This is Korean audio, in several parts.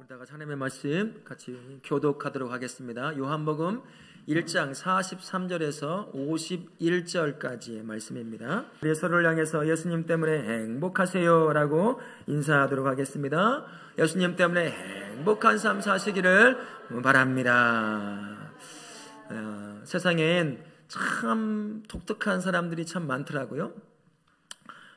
다가 하나님의 말씀 같이 교독하도록 하겠습니다. 요한복음 1장 43절에서 51절까지의 말씀입니다. 우리 서로를 향해서 예수님 때문에 행복하세요 라고 인사하도록 하겠습니다. 예수님 때문에 행복한 삶 사시기를 바랍니다. 세상엔 참 독특한 사람들이 참 많더라고요.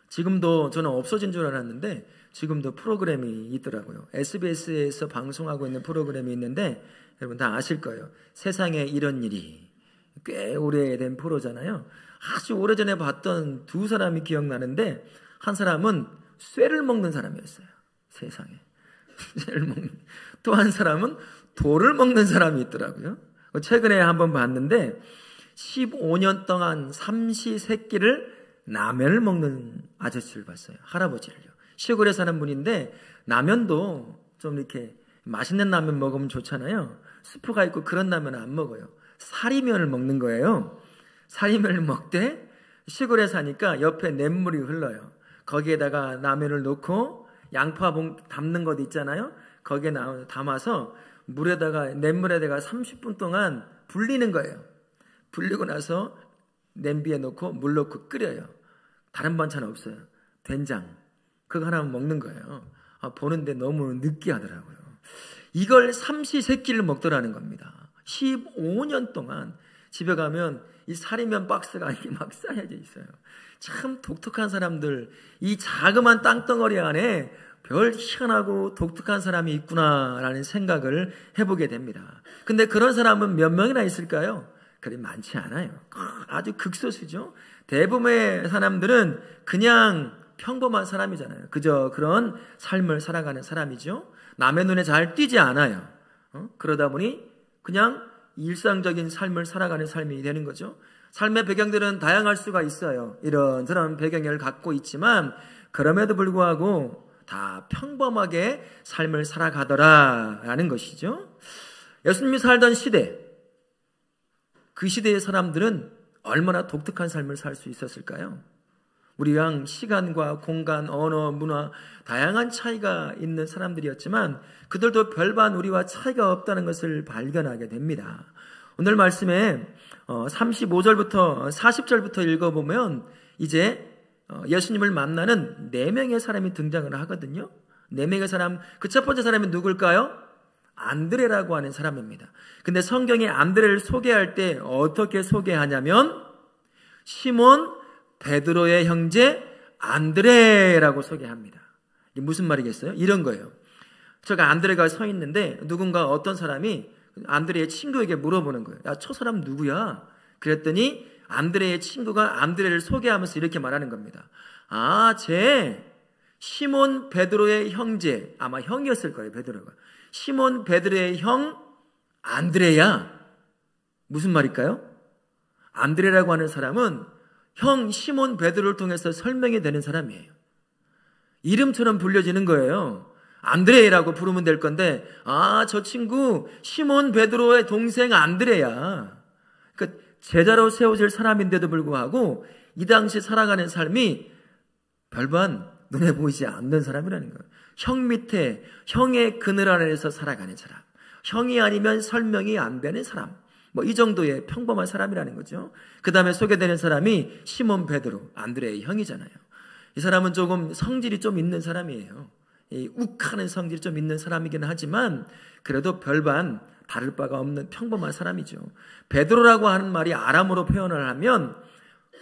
지금도 저는 없어진 줄 알았는데 지금도 프로그램이 있더라고요. SBS에서 방송하고 있는 프로그램이 있는데 여러분 다 아실 거예요. 세상에 이런 일이 꽤 오래된 프로잖아요. 아주 오래전에 봤던 두 사람이 기억나는데 한 사람은 쇠를 먹는 사람이었어요. 세상에 쇠를 먹는. 또 한 사람은 돌을 먹는 사람이 있더라고요. 최근에 한번 봤는데 15년 동안 삼시세끼를 라면을 먹는 아저씨를 봤어요. 할아버지를요. 시골에 사는 분인데 라면도 좀 이렇게 맛있는 라면 먹으면 좋잖아요. 스프가 있고 그런 라면 안 먹어요. 사리면을 먹는 거예요. 사리면을 먹되 시골에 사니까 옆에 냇물이 흘러요. 거기에다가 라면을 넣고 양파 담는 것 있잖아요. 거기에 담아서 냇물에다가 30분 동안 불리는 거예요. 불리고 나서 냄비에 넣고 물 넣고 끓여요. 다른 반찬 없어요. 된장 그거 하나만 먹는 거예요. 보는데 너무 느끼하더라고요. 이걸 삼시세끼를 먹더라는 겁니다. 15년 동안 집에 가면 이 사리면 박스가 이렇게 막 쌓여져 있어요. 참 독특한 사람들, 이 자그만 땅덩어리 안에 별 희한하고 독특한 사람이 있구나라는 생각을 해보게 됩니다. 근데 그런 사람은 몇 명이나 있을까요? 그리 많지 않아요. 아주 극소수죠. 대부분의 사람들은 그냥 평범한 사람이잖아요. 그저 그런 삶을 살아가는 사람이죠. 남의 눈에 잘 띄지 않아요. 그러다 보니 그냥 일상적인 삶을 살아가는 삶이 되는 거죠. 삶의 배경들은 다양할 수가 있어요. 이런저런 배경을 갖고 있지만 그럼에도 불구하고 다 평범하게 삶을 살아가더라라는 것이죠. 예수님이 살던 시대, 그 시대의 사람들은 얼마나 독특한 삶을 살 수 있었을까요? 우리랑 시간과 공간, 언어, 문화 다양한 차이가 있는 사람들이었지만 그들도 별반 우리와 차이가 없다는 것을 발견하게 됩니다. 오늘 말씀에 35절부터 40절부터 읽어보면 이제 예수님을 만나는 4명의 사람이 등장을 하거든요. 4명의 사람, 그 첫 번째 사람이 누굴까요? 안드레라고 하는 사람입니다. 근데 성경에 안드레를 소개할 때 어떻게 소개하냐면 시몬 베드로의 형제 안드레라고 소개합니다. 이게 무슨 말이겠어요? 이런 거예요. 제가 안드레가 서 있는데 누군가 어떤 사람이 안드레의 친구에게 물어보는 거예요. 야, 저 사람 누구야? 그랬더니 안드레의 친구가 안드레를 소개하면서 이렇게 말하는 겁니다. 아, 쟤 시몬 베드로의 형제, 아마 형이었을 거예요. 베드로가. 시몬 베드로의 형 안드레야. 무슨 말일까요? 안드레라고 하는 사람은 형 시몬 베드로를 통해서 설명이 되는 사람이에요. 이름처럼 불려지는 거예요. 안드레라고 부르면 될 건데, 아, 저 친구 시몬 베드로의 동생 안드레야. 그러니까 제자로 세워질 사람인데도 불구하고 이 당시 살아가는 삶이 별반 눈에 보이지 않는 사람이라는 거예요. 형 밑에 형의 그늘 아래에서 살아가는 사람, 형이 아니면 설명이 안 되는 사람, 이 정도의 평범한 사람이라는 거죠. 그 다음에 소개되는 사람이 시몬 베드로, 안드레의 형이잖아요. 이 사람은 조금 성질이 좀 있는 사람이에요. 욱하는 성질이 좀 있는 사람이긴 하지만 그래도 별반 다를 바가 없는 평범한 사람이죠. 베드로라고 하는 말이 아람어로 표현을 하면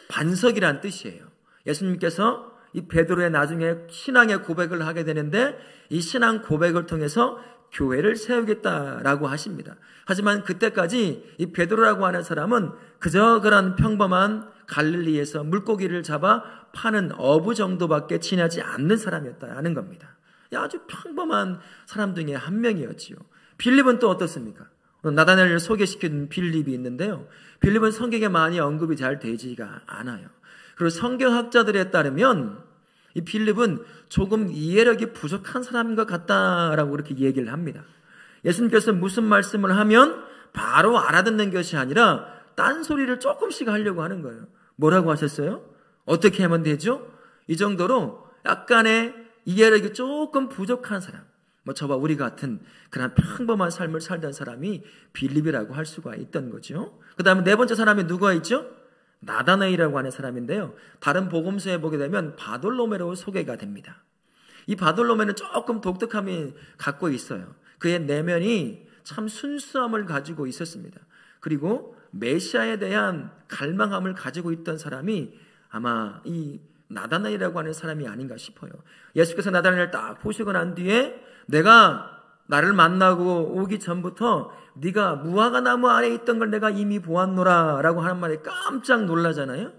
반석이란 뜻이에요. 예수님께서 이 베드로의 나중에 신앙의 고백을 하게 되는데 이 신앙 고백을 통해서 교회를 세우겠다라고 하십니다. 하지만 그때까지 이 베드로라고 하는 사람은 그저 그런 평범한 갈릴리에서 물고기를 잡아 파는 어부 정도밖에 지나지 않는 사람이었다는 겁니다. 아주 평범한 사람 중에 한 명이었지요. 빌립은 또 어떻습니까? 나다나엘을 소개시킨 빌립이 있는데요. 빌립은 성경에 많이 언급이 잘 되지가 않아요. 그리고 성경학자들에 따르면 이 빌립은 조금 이해력이 부족한 사람인 것 같다라고 그렇게 얘기를 합니다. 예수님께서 무슨 말씀을 하면 바로 알아듣는 것이 아니라 딴소리를 조금씩 하려고 하는 거예요. 뭐라고 하셨어요? 어떻게 하면 되죠? 이 정도로 약간의 이해력이 조금 부족한 사람, 저와 우리 같은 그런 평범한 삶을 살던 사람이 빌립이라고 할 수가 있던 거죠. 그 다음에 네 번째 사람이 누가 있죠? 나다나엘이라고 하는 사람인데요. 다른 복음서에 보게 되면 바돌로메로 소개가 됩니다. 이 바돌로메는 조금 독특함이 갖고 있어요. 그의 내면이 참 순수함을 가지고 있었습니다. 그리고 메시아에 대한 갈망함을 가지고 있던 사람이 아마 이 나다나엘이라고 하는 사람이 아닌가 싶어요. 예수께서 나다나엘을 딱 보시고 난 뒤에 내가 나를 만나고 오기 전부터 네가 무화과 나무 아래 있던 걸 내가 이미 보았노라 라고 하는 말에 깜짝 놀라잖아요.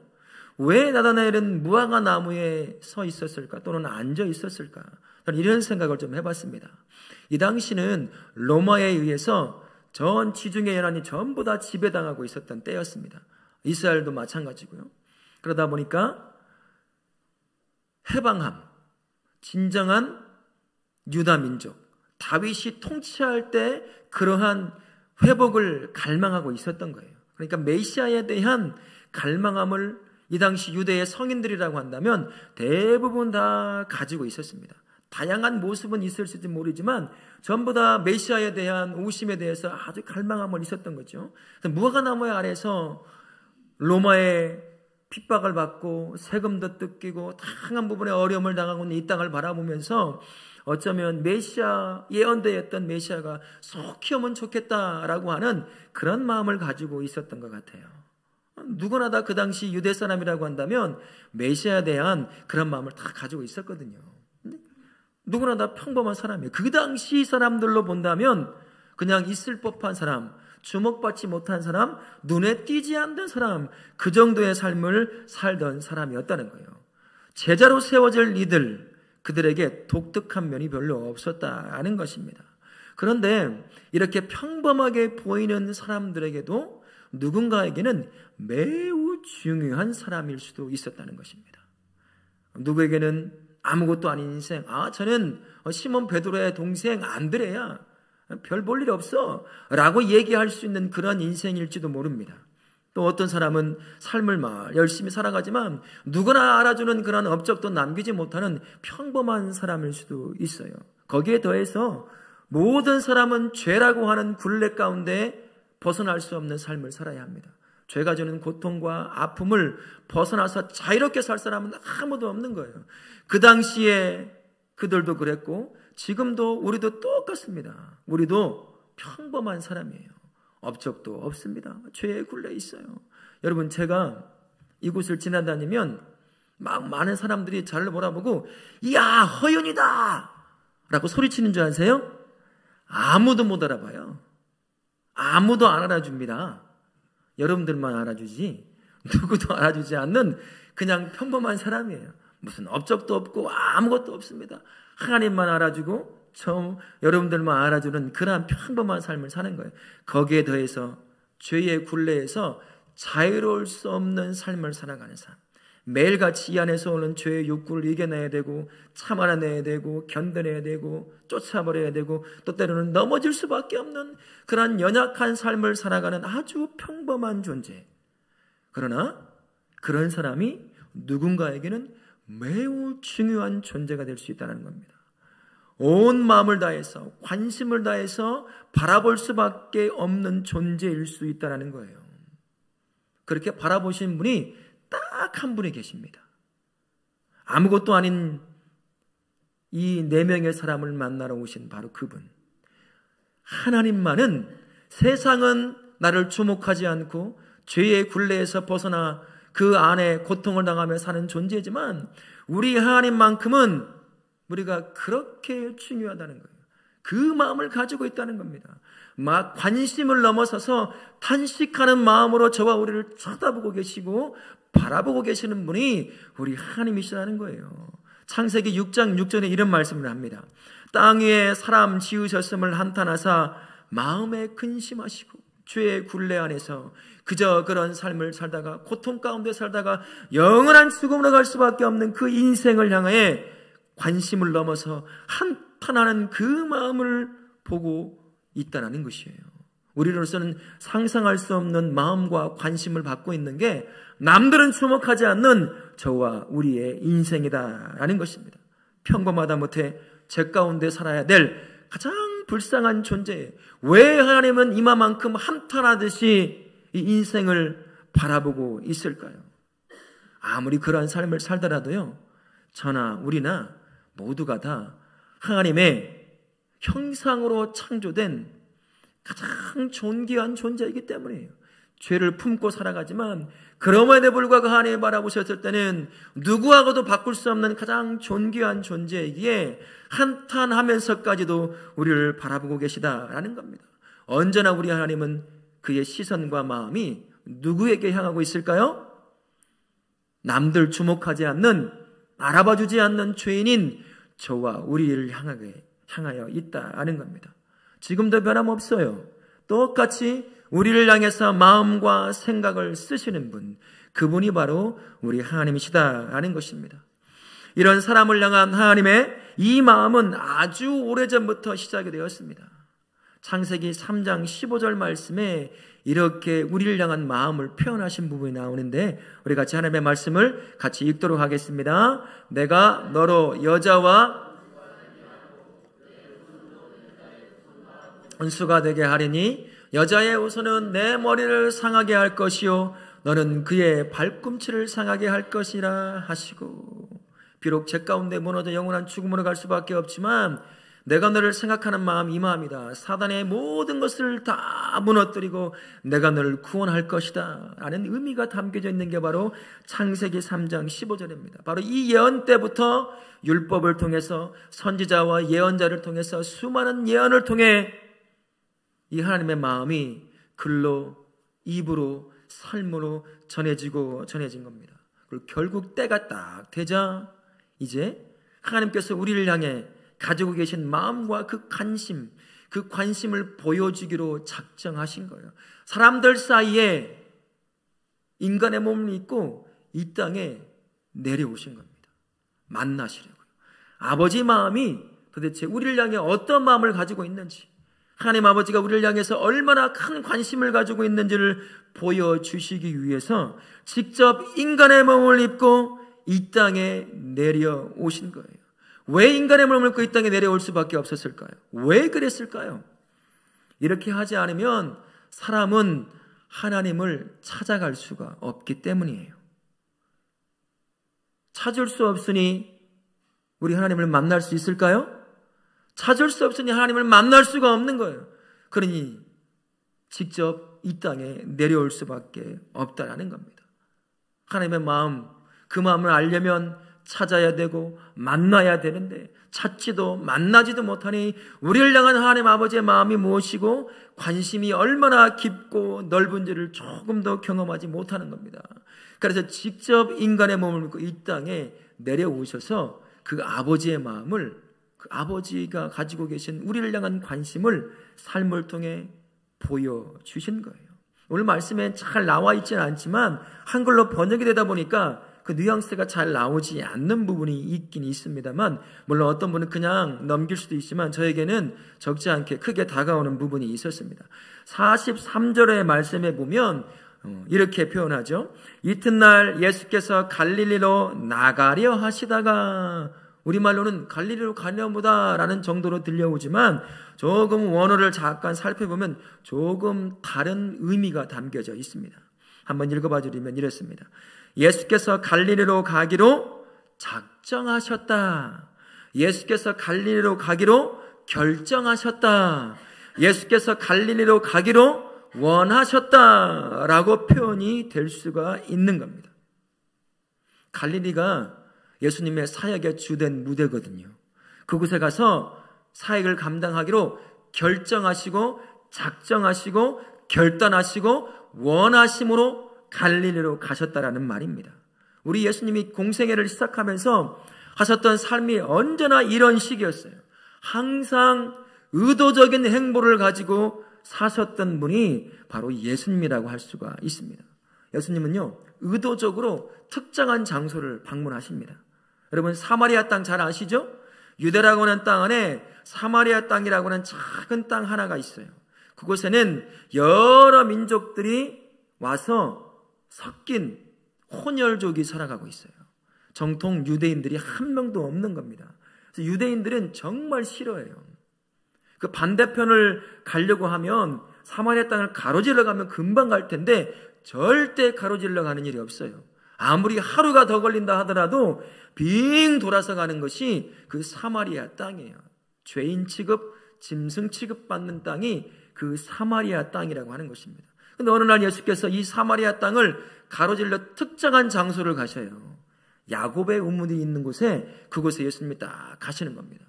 왜 나다나엘은 무화과 나무에 서 있었을까? 또는 앉아 있었을까? 저는 이런 생각을 좀 해봤습니다. 이 당시는 로마에 의해서 전 지중해 연안이 전부 다 지배당하고 있었던 때였습니다. 이스라엘도 마찬가지고요. 그러다 보니까 해방함, 진정한 유다 민족, 다윗이 통치할 때 그러한 회복을 갈망하고 있었던 거예요. 그러니까 메시아에 대한 갈망함을 이 당시 유대의 성인들이라고 한다면 대부분 다 가지고 있었습니다. 다양한 모습은 있을지 모르지만 전부 다 메시아에 대한 오심에 대해서 아주 갈망함을 있었던 거죠. 무화과 나무 아래서 로마의 핍박을 받고 세금도 뜯기고 다양한 부분에 어려움을 당하고 있는 이 땅을 바라보면서 어쩌면 메시아, 예언되었던 메시아가 속히 오면 좋겠다라고 하는 그런 마음을 가지고 있었던 것 같아요. 누구나 다 그 당시 유대 사람이라고 한다면 메시아에 대한 그런 마음을 다 가지고 있었거든요. 누구나 다 평범한 사람이에요. 그 당시 사람들로 본다면 그냥 있을 법한 사람, 주목받지 못한 사람, 눈에 띄지 않는 사람, 그 정도의 삶을 살던 사람이었다는 거예요. 제자로 세워질 이들, 그들에게 독특한 면이 별로 없었다는 것입니다. 그런데 이렇게 평범하게 보이는 사람들에게도 누군가에게는 매우 중요한 사람일 수도 있었다는 것입니다. 누구에게는 아무것도 아닌 인생, 저는 시몬 베드로의 동생 안드레야, 별 볼 일 없어 라고 얘기할 수 있는 그런 인생일지도 모릅니다. 또 어떤 사람은 삶을 열심히 살아가지만 누구나 알아주는 그런 업적도 남기지 못하는 평범한 사람일 수도 있어요. 거기에 더해서 모든 사람은 죄라고 하는 굴레 가운데 벗어날 수 없는 삶을 살아야 합니다. 죄가 주는 고통과 아픔을 벗어나서 자유롭게 살 사람은 아무도 없는 거예요. 그 당시에 그들도 그랬고 지금도 우리도 똑같습니다. 우리도 평범한 사람이에요. 업적도 없습니다. 죄에 굴레 있어요. 여러분, 제가 이곳을 지나다니면 막 많은 사람들이 저를 몰아보고 이야 허윤이다 라고 소리치는 줄 아세요? 아무도 못 알아봐요. 아무도 안 알아줍니다. 여러분들만 알아주지 누구도 알아주지 않는 그냥 평범한 사람이에요. 무슨 업적도 없고 아무것도 없습니다. 하나님만 알아주고 여러분들만 알아주는 그러한 평범한 삶을 사는 거예요. 거기에 더해서 죄의 굴레에서 자유로울 수 없는 삶을 살아가는 삶. 매일같이 이 안에서 오는 죄의 욕구를 이겨내야 되고 참아내야 되고 견뎌내야 되고 쫓아버려야 되고 또 때로는 넘어질 수밖에 없는 그런 연약한 삶을 살아가는 아주 평범한 존재. 그러나 그런 사람이 누군가에게는 매우 중요한 존재가 될 수 있다는 겁니다. 온 마음을 다해서 관심을 다해서 바라볼 수밖에 없는 존재일 수 있다는 거예요. 그렇게 바라보신 분이 딱 한 분이 계십니다. 아무것도 아닌 이 4명의 사람을 만나러 오신 바로 그분. 하나님만은 세상은 나를 주목하지 않고 죄의 굴레에서 벗어나 그 안에 고통을 당하며 사는 존재지만 우리 하나님만큼은 우리가 그렇게 중요하다는 거예요. 그 마음을 가지고 있다는 겁니다. 막 관심을 넘어서서 탄식하는 마음으로 저와 우리를 쳐다보고 계시고 바라보고 계시는 분이 우리 하나님이시라는 거예요. 창세기 6장 6절에 이런 말씀을 합니다. 땅 위에 사람 지으셨음을 한탄하사 마음에 근심하시고 죄의 굴레 안에서 그저 그런 삶을 살다가 고통 가운데 살다가 영원한 죽음으로 갈 수밖에 없는 그 인생을 향해 관심을 넘어서 한탄하는 그 마음을 보고 있다는 것이에요. 우리로서는 상상할 수 없는 마음과 관심을 받고 있는 게 남들은 주목하지 않는 저와 우리의 인생이다라는 것입니다. 평범하다 못해 죄 가운데 살아야 될 가장 불쌍한 존재예요. 왜 하나님은 이마만큼 한탄하듯이 이 인생을 바라보고 있을까요? 아무리 그러한 삶을 살더라도요, 저나 우리나 모두가 다 하나님의 형상으로 창조된 가장 존귀한 존재이기 때문이에요. 죄를 품고 살아가지만 그럼에도 불구하고 하나님이 바라보셨을 때는 누구하고도 바꿀 수 없는 가장 존귀한 존재이기에 한탄하면서까지도 우리를 바라보고 계시다라는 겁니다. 언제나 우리 하나님은 그의 시선과 마음이 누구에게 향하고 있을까요? 남들 주목하지 않는, 알아봐주지 않는 죄인인 저와 우리를 향하여 있다라는 겁니다. 지금도 변함없어요. 똑같이 우리를 향해서 마음과 생각을 쓰시는 분, 그분이 바로 우리 하나님이시다라는 것입니다. 이런 사람을 향한 하나님의 이 마음은 아주 오래전부터 시작이 되었습니다. 창세기 3장 15절 말씀에 이렇게 우리를 향한 마음을 표현하신 부분이 나오는데, 우리 같이 하나님의 말씀을 같이 읽도록 하겠습니다. 내가 너로 여자와 원수가 되게 하리니 여자의 우선은 내 머리를 상하게 할 것이요 너는 그의 발꿈치를 상하게 할 것이라 하시고, 비록 죄 가운데 무너져 영원한 죽음으로 갈 수밖에 없지만 내가 너를 생각하는 마음 이 마음이다. 사단의 모든 것을 다 무너뜨리고 내가 너를 구원할 것이다 라는 의미가 담겨져 있는 게 바로 창세기 3장 15절입니다. 바로 이 예언 때부터 율법을 통해서 선지자와 예언자를 통해서 수많은 예언을 통해 이 하나님의 마음이 글로, 입으로, 삶으로 전해진 겁니다. 그리고 결국 때가 딱 되자 이제 하나님께서 우리를 향해 가지고 계신 마음과 그 관심을 보여주기로 작정하신 거예요. 사람들 사이에 인간의 몸을 입고 이 땅에 내려오신 겁니다. 만나시려고요. 아버지 마음이 도대체 우리를 향해 어떤 마음을 가지고 있는지, 하나님 아버지가 우리를 향해서 얼마나 큰 관심을 가지고 있는지를 보여주시기 위해서 직접 인간의 몸을 입고 이 땅에 내려오신 거예요. 왜 인간의 몸을 입고 이 땅에 내려올 수밖에 없었을까요? 왜 그랬을까요? 이렇게 하지 않으면 사람은 하나님을 찾아갈 수가 없기 때문이에요. 찾을 수 없으니 우리 하나님을 만날 수 있을까요? 찾을 수 없으니 하나님을 만날 수가 없는 거예요. 그러니 직접 이 땅에 내려올 수밖에 없다라는 겁니다. 하나님의 마음, 그 마음을 알려면 찾아야 되고 만나야 되는데 찾지도 만나지도 못하니 우리를 향한 하나님 아버지의 마음이 무엇이고 관심이 얼마나 깊고 넓은지를 조금 더 경험하지 못하는 겁니다. 그래서 직접 인간의 몸을 입고 이 땅에 내려오셔서 그 아버지의 마음을, 그 아버지가 가지고 계신 우리를 향한 관심을 삶을 통해 보여주신 거예요. 오늘 말씀에 잘 나와 있지는 않지만 한글로 번역이 되다 보니까 그 뉘앙스가 잘 나오지 않는 부분이 있긴 있습니다만, 물론 어떤 분은 그냥 넘길 수도 있지만 저에게는 적지 않게 크게 다가오는 부분이 있었습니다. 43절의 말씀에 보면 이렇게 표현하죠. 이튿날 예수께서 갈릴리로 나가려 하시다가, 우리말로는 갈릴리로 가려보다 라는 정도로 들려오지만 조금 원어를 잠깐 살펴보면 조금 다른 의미가 담겨져 있습니다. 한번 읽어봐 드리면 이렇습니다. 예수께서 갈릴리로 가기로 작정하셨다. 예수께서 갈릴리로 가기로 결정하셨다. 예수께서 갈릴리로 가기로 원하셨다라고 표현이 될 수가 있는 겁니다. 갈릴리가 예수님의 사역의 주된 무대거든요. 그곳에 가서 사역을 감당하기로 결정하시고 작정하시고 결단하시고 원하심으로 갈릴리로 가셨다라는 말입니다. 우리 예수님이 공생애를 시작하면서 하셨던 삶이 언제나 이런 식이었어요. 항상 의도적인 행보를 가지고 사셨던 분이 바로 예수님이라고 할 수가 있습니다. 예수님은요, 의도적으로 특정한 장소를 방문하십니다. 여러분, 사마리아 땅 잘 아시죠? 유대라고 하는 땅 안에 사마리아 땅이라고 하는 작은 땅 하나가 있어요. 그곳에는 여러 민족들이 와서 섞인 혼혈족이 살아가고 있어요. 정통 유대인들이 한 명도 없는 겁니다. 그래서 유대인들은 정말 싫어해요. 그 반대편을 가려고 하면 사마리아 땅을 가로질러 가면 금방 갈 텐데 절대 가로질러 가는 일이 없어요. 아무리 하루가 더 걸린다 하더라도 빙 돌아서 가는 것이 그 사마리아 땅이에요. 죄인 취급, 짐승 취급받는 땅이 그 사마리아 땅이라고 하는 것입니다. 근데 어느 날 예수께서 이 사마리아 땅을 가로질러 특정한 장소를 가셔요. 야곱의 우물이 있는 곳에, 그곳에 예수님이 딱 가시는 겁니다.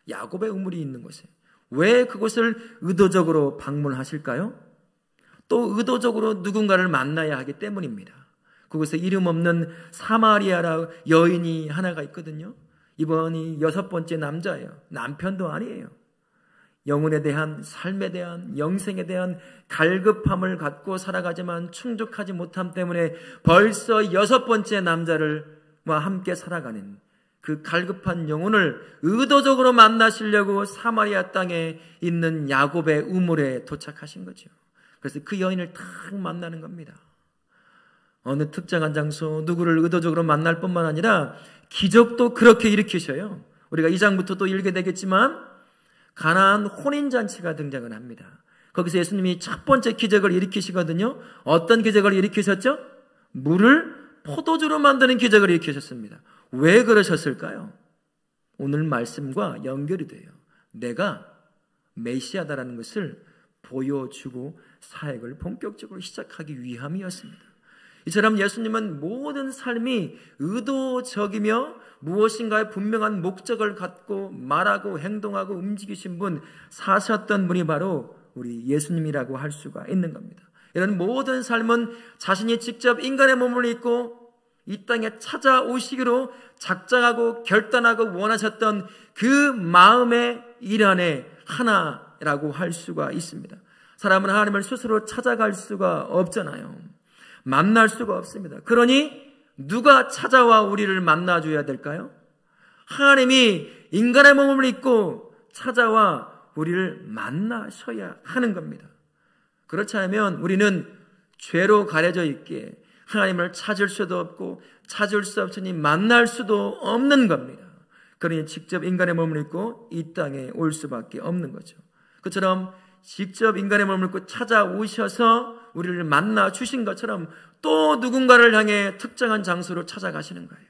야곱의 우물이 있는 곳에. 왜 그곳을 의도적으로 방문하실까요? 또 의도적으로 누군가를 만나야 하기 때문입니다. 그곳에 이름 없는 사마리아라 여인이 하나가 있거든요. 이번이 6번째 남자예요. 남편도 아니에요. 영혼에 대한, 삶에 대한, 영생에 대한 갈급함을 갖고 살아가지만 충족하지 못함 때문에 벌써 6번째 남자와 함께 살아가는 그 갈급한 영혼을 의도적으로 만나시려고 사마리아 땅에 있는 야곱의 우물에 도착하신 거죠. 그래서 그 여인을 딱 만나는 겁니다. 어느 특정한 장소, 누구를 의도적으로 만날 뿐만 아니라 기적도 그렇게 일으키셔요. 우리가 2장부터 또 읽게 되겠지만 가나안 혼인잔치가 등장을 합니다. 거기서 예수님이 첫 번째 기적을 일으키시거든요. 어떤 기적을 일으키셨죠? 물을 포도주로 만드는 기적을 일으키셨습니다. 왜 그러셨을까요? 오늘 말씀과 연결이 돼요. 내가 메시아다라는 것을 보여주고 사역을 본격적으로 시작하기 위함이었습니다. 이처럼 예수님은 모든 삶이 의도적이며 무엇인가의 분명한 목적을 갖고 말하고 행동하고 움직이신 분, 사셨던 분이 바로 우리 예수님이라고 할 수가 있는 겁니다. 이런 모든 삶은 자신이 직접 인간의 몸을 입고 이 땅에 찾아오시기로 작정하고 결단하고 원하셨던 그 마음의 일 안에 하나라고 할 수가 있습니다. 사람은 하나님을 스스로 찾아갈 수가 없잖아요. 만날 수가 없습니다. 그러니 누가 찾아와 우리를 만나줘야 될까요? 하나님이 인간의 몸을 입고 찾아와 우리를 만나셔야 하는 겁니다. 그렇지 않으면 우리는 죄로 가려져 있기에 하나님을 찾을 수도 없고 찾을 수 없으니 만날 수도 없는 겁니다. 그러니 직접 인간의 몸을 입고 이 땅에 올 수밖에 없는 거죠. 그처럼 직접 인간의 몸을 입고 찾아오셔서 우리를 만나 주신 것처럼 또 누군가를 향해 특정한 장소로 찾아가시는 거예요.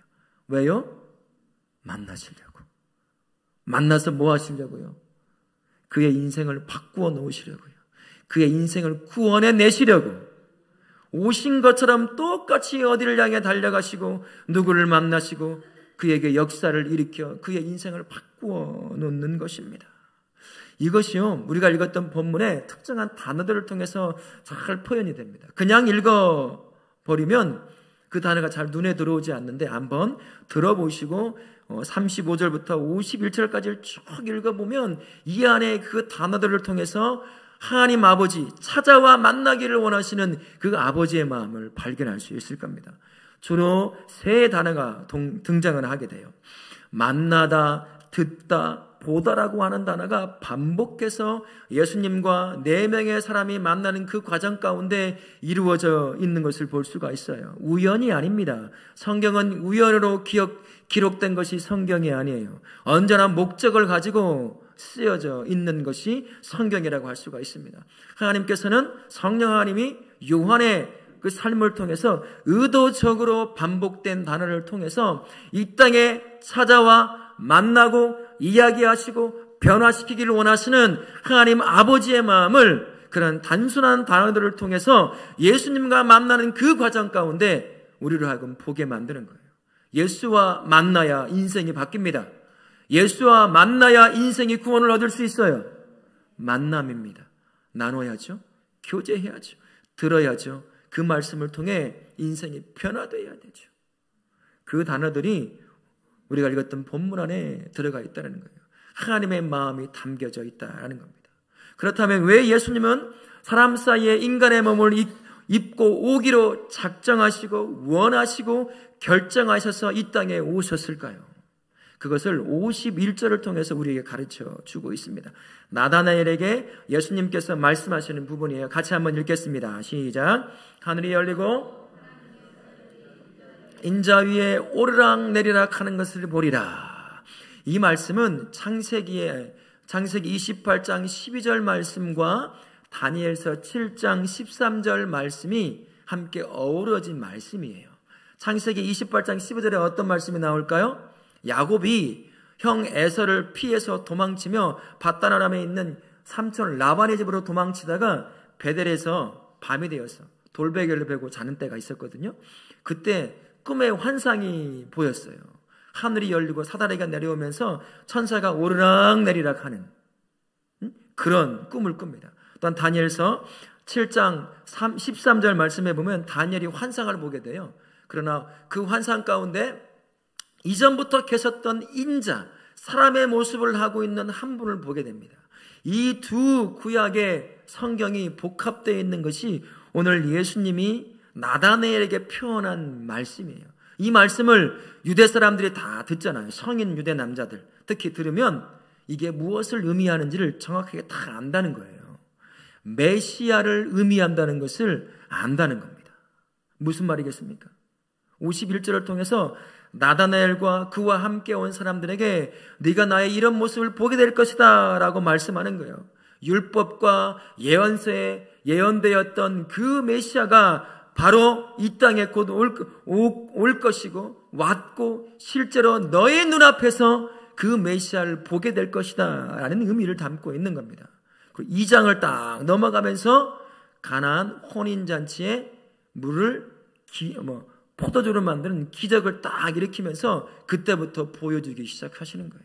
왜요? 만나시려고. 만나서 뭐 하시려고요? 그의 인생을 바꾸어 놓으시려고요. 그의 인생을 구원해 내시려고 오신 것처럼 똑같이 어디를 향해 달려가시고 누구를 만나시고 그에게 역사를 일으켜 그의 인생을 바꾸어 놓는 것입니다. 이것이요, 우리가 읽었던 본문의 특정한 단어들을 통해서 잘 표현이 됩니다. 그냥 읽어버리면 그 단어가 잘 눈에 들어오지 않는데 한번 들어보시고 35절부터 51절까지를 쭉 읽어보면 이 안에 그 단어들을 통해서 하나님 아버지, 찾아와 만나기를 원하시는 그 아버지의 마음을 발견할 수 있을 겁니다. 주로 세 단어가 등장을 하게 돼요. 만나다, 듣다, 보다라고 하는 단어가 반복해서 예수님과 4명의 사람이 만나는 그 과정 가운데 이루어져 있는 것을 볼 수가 있어요. 우연이 아닙니다. 성경은 우연으로 기록된 것이 성경이 아니에요. 언제나 목적을 가지고 쓰여져 있는 것이 성경이라고 할 수가 있습니다. 하나님께서는 성령 하나님이 요한의 그 삶을 통해서 의도적으로 반복된 단어를 통해서 이 땅에 찾아와 만나고 이야기하시고 변화시키기를 원하시는 하나님 아버지의 마음을 그런 단순한 단어들을 통해서 예수님과 만나는 그 과정 가운데 우리를 하여금 보게 만드는 거예요. 예수와 만나야 인생이 바뀝니다. 예수와 만나야 인생이 구원을 얻을 수 있어요. 만남입니다. 나눠야죠. 교제해야죠. 들어야죠. 그 말씀을 통해 인생이 변화되어야 되죠. 그 단어들이 우리가 읽었던 본문 안에 들어가 있다는 거예요. 하나님의 마음이 담겨져 있다는 겁니다. 그렇다면 왜 예수님은 사람 사이에 인간의 몸을 입고 오기로 작정하시고 원하시고 결정하셔서 이 땅에 오셨을까요? 그것을 51절을 통해서 우리에게 가르쳐 주고 있습니다. 나다나엘에게 예수님께서 말씀하시는 부분이에요. 같이 한번 읽겠습니다. 시작. 하늘이 열리고 인자 위에 오르락 내리락 하는 것을 보리라. 이 말씀은 창세기의 창세기 28장 12절 말씀과 다니엘서 7장 13절 말씀이 함께 어우러진 말씀이에요. 창세기 28장 15절에 어떤 말씀이 나올까요? 야곱이 형 에서를 피해서 도망치며 밧단 아람에 있는 삼촌 라반의 집으로 도망치다가 베델에서 밤이 되어서 돌베개를 베고 자는 때가 있었거든요. 그때 꿈에 환상이 보였어요. 하늘이 열리고 사다리가 내려오면서 천사가 오르락 내리락 하는 그런 꿈을 꿉니다. 또한 다니엘서 7장 13절 말씀해 보면 다니엘이 환상을 보게 돼요. 그러나 그 환상 가운데 이전부터 계셨던 인자, 사람의 모습을 하고 있는 한 분을 보게 됩니다. 이 두 구약의 성경이 복합되어 있는 것이 오늘 예수님이 나다나엘에게 표현한 말씀이에요. 이 말씀을 유대 사람들이 다 듣잖아요. 성인 유대 남자들 특히 들으면 이게 무엇을 의미하는지를 정확하게 다 안다는 거예요. 메시아를 의미한다는 것을 안다는 겁니다. 무슨 말이겠습니까? 51절을 통해서 나다나엘과 그와 함께 온 사람들에게 네가 나의 이런 모습을 보게 될 것이다 라고 말씀하는 거예요. 율법과 예언서에 예언되었던 그 메시아가 바로 이 땅에 곧 올 것이고 왔고 실제로 너의 눈앞에서 그 메시아를 보게 될 것이다 라는 의미를 담고 있는 겁니다. 그리고 2장을 딱 넘어가면서 가나안 혼인잔치에 물을 포도주로 만드는 기적을 딱 일으키면서 그때부터 보여주기 시작하시는 거예요.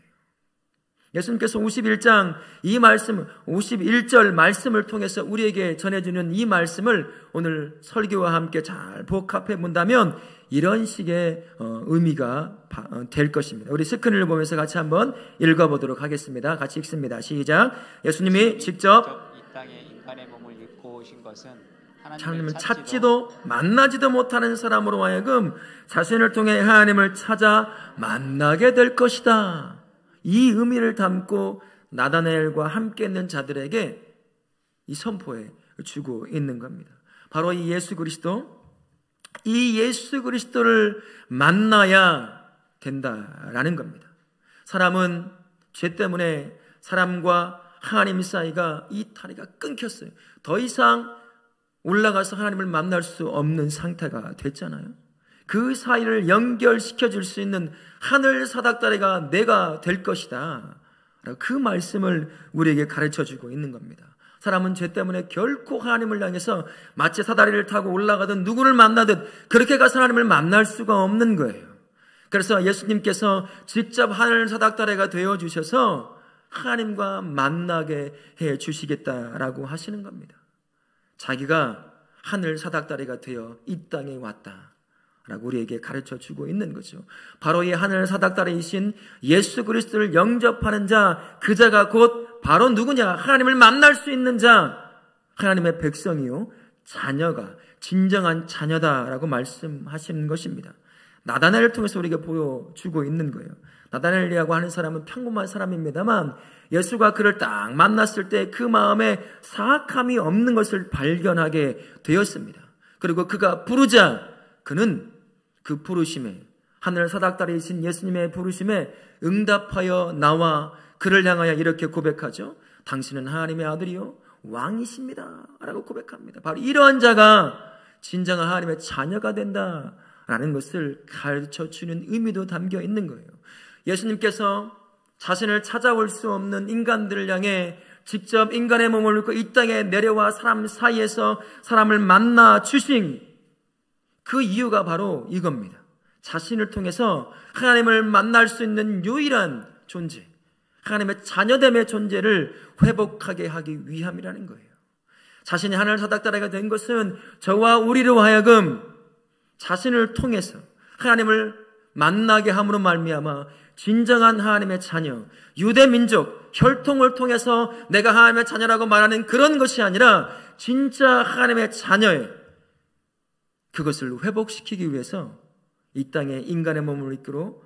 예수님께서 51장 이 말씀 51절 말씀을 통해서 우리에게 전해주는 이 말씀을 오늘 설교와 함께 잘 복합해 본다면 이런 식의 의미가 될 것입니다. 우리 스크린을 보면서 같이 한번 읽어보도록 하겠습니다. 같이 읽습니다. 시작. 예수님이 직접 이 땅에 인간의 몸을 입고 오신 것은 하나님을 찾지도 만나지도 못하는 사람으로 하여금 자신을 통해 하나님을 찾아 만나게 될 것이다. 이 의미를 담고 나다나엘과 함께 있는 자들에게 이 선포해 주고 있는 겁니다. 바로 이 예수 그리스도를 만나야 된다라는 겁니다. 사람은 죄 때문에 사람과 하나님 사이가 이 다리가 끊겼어요. 더 이상 올라가서 하나님을 만날 수 없는 상태가 됐잖아요. 그 사이를 연결시켜 줄 수 있는 하늘 사닥다리가 내가 될 것이다. 그 말씀을 우리에게 가르쳐 주고 있는 겁니다. 사람은 죄 때문에 결코 하나님을 향해서 마치 사다리를 타고 올라가든 누구를 만나든 그렇게 가서 하나님을 만날 수가 없는 거예요. 그래서 예수님께서 직접 하늘 사닥다리가 되어 주셔서 하나님과 만나게 해 주시겠다라고 하시는 겁니다. 자기가 하늘 사닥다리가 되어 이 땅에 왔다 라고 우리에게 가르쳐 주고 있는 거죠. 바로 이 하늘 사닥다리이신 예수 그리스도를 영접하는 자, 그 자가 곧 바로 누구냐? 하나님을 만날 수 있는 자, 하나님의 백성이요 자녀가 진정한 자녀다라고 말씀하시는 것입니다. 나다나엘을 통해서 우리에게 보여주고 있는 거예요. 나다나엘이라고 하는 사람은 평범한 사람입니다만 예수가 그를 딱 만났을 때 그 마음에 사악함이 없는 것을 발견하게 되었습니다. 그리고 그가 부르자 그는 그 부르심에 하늘 사닥다리이신 예수님의 부르심에 응답하여 나와 그를 향하여 이렇게 고백하죠. 당신은 하나님의 아들이요 왕이십니다 라고 고백합니다. 바로 이러한 자가 진정한 하나님의 자녀가 된다라는 것을 가르쳐주는 의미도 담겨 있는 거예요. 예수님께서 자신을 찾아올 수 없는 인간들을 향해 직접 인간의 몸을 입고 이 땅에 내려와 사람 사이에서 사람을 만나 주신 그 이유가 바로 이겁니다. 자신을 통해서 하나님을 만날 수 있는 유일한 존재, 하나님의 자녀됨의 존재를 회복하게 하기 위함이라는 거예요. 자신이 하늘 사닥다리가 된 것은 저와 우리로 하여금 자신을 통해서 하나님을 만나게 함으로 말미암아 진정한 하나님의 자녀, 유대 민족, 혈통을 통해서 내가 하나님의 자녀라고 말하는 그런 것이 아니라 진짜 하나님의 자녀의 그것을 회복시키기 위해서 이 땅에 인간의 몸을 입고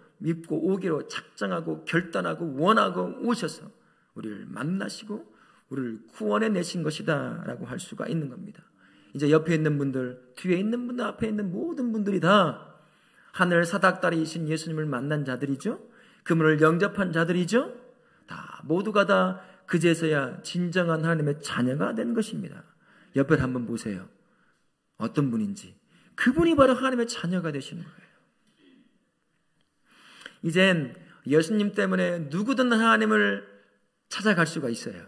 오기로 작정하고 결단하고 원하고 오셔서 우리를 만나시고 우리를 구원해 내신 것이다 라고 할 수가 있는 겁니다. 이제 옆에 있는 분들, 뒤에 있는 분들, 앞에 있는 모든 분들이 다 하늘 사닥다리이신 예수님을 만난 자들이죠. 그분을 영접한 자들이죠. 다 모두가 다 그제서야 진정한 하나님의 자녀가 된 것입니다. 옆에 한번 보세요. 어떤 분인지. 그분이 바로 하나님의 자녀가 되시는 거예요. 이젠 예수님 때문에 누구든 하나님을 찾아갈 수가 있어요.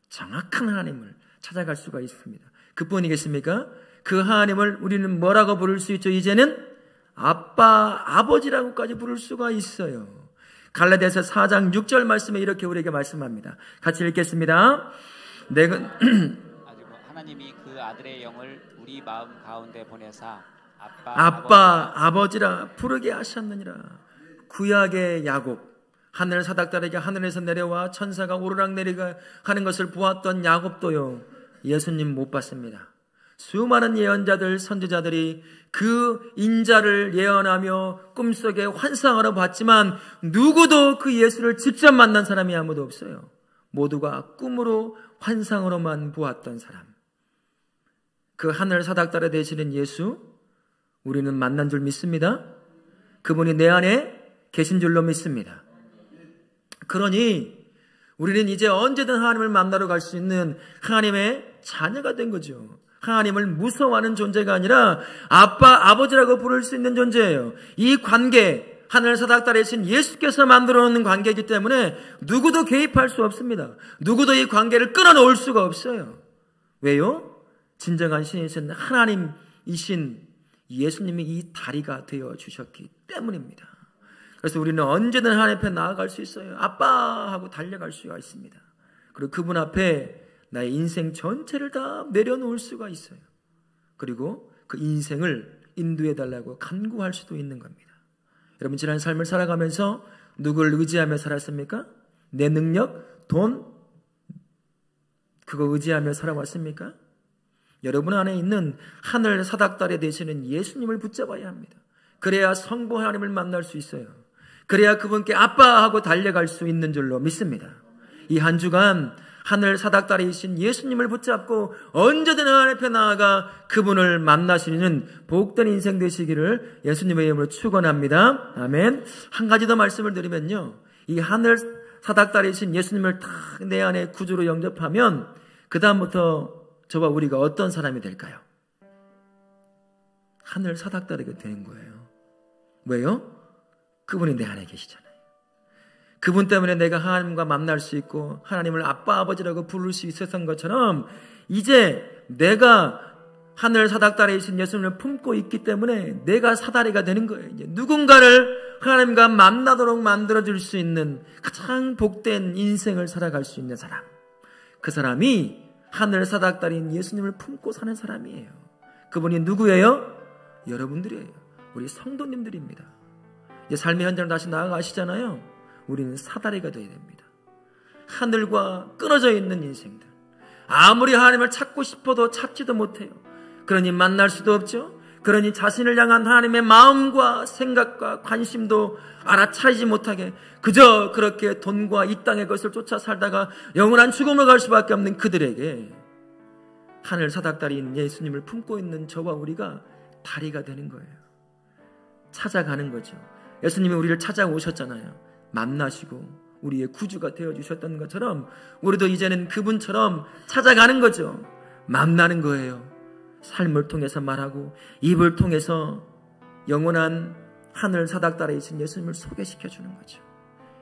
정확한 하나님을 찾아갈 수가 있습니다. 그뿐이겠습니까? 그 하나님을 우리는 뭐라고 부를 수 있죠? 이제는 아빠, 아버지라고까지 부를 수가 있어요. 갈라디아서 4장 6절 말씀에 이렇게 우리에게 말씀합니다. 같이 읽겠습니다. 하나님이 그 아들의 영을 우리 마음 가운데 보내사 아빠, 아버지라 부르게 하셨느니라. 구약의 야곱, 하늘 사닥다리가 하늘에서 내려와 천사가 오르락 내리가 하는 것을 보았던 야곱도요, 예수님 못 봤습니다. 수많은 예언자들, 선지자들이 그 인자를 예언하며 꿈속에 환상으로 봤지만 누구도 그 예수를 직접 만난 사람이 아무도 없어요. 모두가 꿈으로 환상으로만 보았던 사람. 그 하늘 사닥다리 되시는 예수, 우리는 만난 줄 믿습니다. 그분이 내 안에 계신 줄로 믿습니다. 그러니 우리는 이제 언제든 하나님을 만나러 갈 수 있는 하나님의 자녀가 된 거죠. 하나님을 무서워하는 존재가 아니라 아빠, 아버지라고 부를 수 있는 존재예요. 이 관계, 하늘 사닥다리에 계신 예수께서 만들어 놓는 관계이기 때문에 누구도 개입할 수 없습니다. 누구도 이 관계를 끊어놓을 수가 없어요. 왜요? 진정한 신이신 하나님이신 예수님이 이 다리가 되어 주셨기 때문입니다. 그래서 우리는 언제든 하나님 앞에 나아갈 수 있어요. 아빠 하고 달려갈 수가 있습니다. 그리고 그분 앞에 나의 인생 전체를 다 내려놓을 수가 있어요. 그리고 그 인생을 인도해달라고 간구할 수도 있는 겁니다. 여러분, 지난 삶을 살아가면서 누구를 의지하며 살았습니까? 내 능력, 돈, 그거 의지하며 살아왔습니까? 여러분 안에 있는 하늘 사닥다리 되시는 예수님을 붙잡아야 합니다. 그래야 성부 하나님을 만날 수 있어요. 그래야 그분께 아빠 하고 달려갈 수 있는 줄로 믿습니다. 이 한 주간 하늘 사닥다리이신 예수님을 붙잡고 언제든 하나님 앞에 나아가 그분을 만나시는 복된 인생 되시기를 예수님의 이름으로 축원합니다. 아멘. 한 가지 더 말씀을 드리면요, 이 하늘 사닥다리이신 예수님을 딱 내 안에 구주로 영접하면 그 다음부터 저와 우리가 어떤 사람이 될까요? 하늘 사닥다리가 되는 거예요. 왜요? 그분이 내 안에 계시잖아요. 그분 때문에 내가 하나님과 만날 수 있고 하나님을 아빠, 아버지라고 부를 수 있었던 것처럼 이제 내가 하늘 사닥다리에 계신 예수님을 품고 있기 때문에 내가 사다리가 되는 거예요. 이제 누군가를 하나님과 만나도록 만들어줄 수 있는 가장 복된 인생을 살아갈 수 있는 사람, 그 사람이 하늘 사닥다리인 예수님을 품고 사는 사람이에요. 그분이 누구예요? 여러분들이에요. 우리 성도님들입니다. 이제 삶의 현장을 다시 나아가시잖아요. 우리는 사다리가 되어야 됩니다. 하늘과 끊어져 있는 인생들, 아무리 하나님을 찾고 싶어도 찾지도 못해요. 그러니 만날 수도 없죠. 그러니 자신을 향한 하나님의 마음과 생각과 관심도 알아차리지 못하게 그저 그렇게 돈과 이 땅의 것을 쫓아 살다가 영원한 죽음을 갈 수밖에 없는 그들에게 하늘 사닥다리인 예수님을 품고 있는 저와 우리가 다리가 되는 거예요. 찾아가는 거죠. 예수님이 우리를 찾아오셨잖아요. 만나시고 우리의 구주가 되어주셨던 것처럼 우리도 이제는 그분처럼 찾아가는 거죠. 만나는 거예요. 삶을 통해서 말하고 입을 통해서 영원한 하늘 사닥다리에 계신 예수님을 소개시켜 주는 거죠.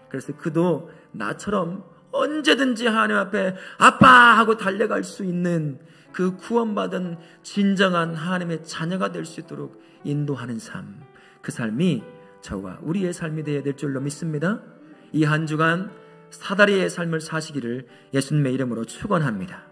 그래서 그도 나처럼 언제든지 하나님 앞에 아빠 하고 달려갈 수 있는 그 구원받은 진정한 하나님의 자녀가 될 수 있도록 인도하는 삶, 그 삶이 저와 우리의 삶이 되어야 될 줄로 믿습니다. 이 한 주간 사다리의 삶을 사시기를 예수님의 이름으로 축원합니다.